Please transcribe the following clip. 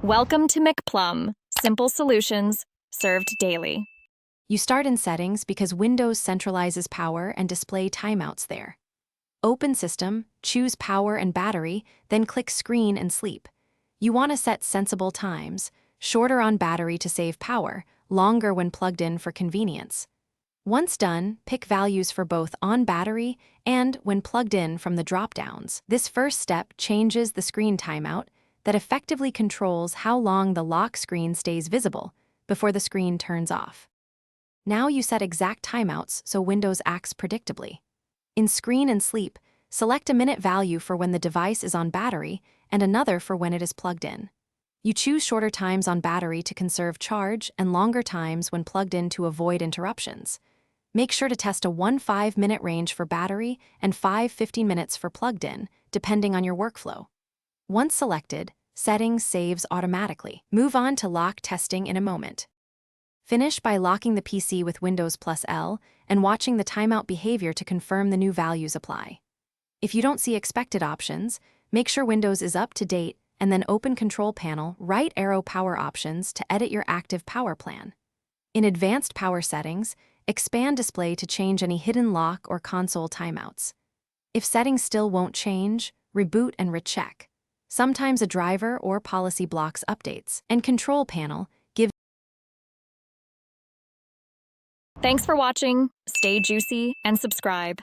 Welcome to McPlum, simple solutions served daily. You start in Settings because Windows centralizes power and display timeouts there. Open System, choose Power and Battery, then click Screen and Sleep. You want to set sensible times, shorter on battery to save power, longer when plugged in for convenience. Once done, pick values for both on battery and when plugged in from the drop-downs. This first step changes the screen timeout that effectively controls how long the lock screen stays visible before the screen turns off. Now you set exact timeouts so Windows acts predictably. In Screen and Sleep, select a minute value for when the device is on battery and another for when it is plugged in. You choose shorter times on battery to conserve charge and longer times when plugged in to avoid interruptions. Make sure to test a 5-minute range for battery and 15 minutes for plugged in, depending on your workflow. Once selected, Settings saves automatically. Move on to lock testing in a moment. Finish by locking the PC with Windows +L and watching the timeout behavior to confirm the new values apply. If you don't see expected options, make sure Windows is up to date and then open Control Panel, right arrow Power Options to edit your active power plan. In Advanced Power Settings, expand Display to change any hidden lock or console timeouts. If settings still won't change, reboot and recheck. Sometimes a driver or policy blocks updates. And Control Panel, give. Thanks for watching. Stay juicy and subscribe.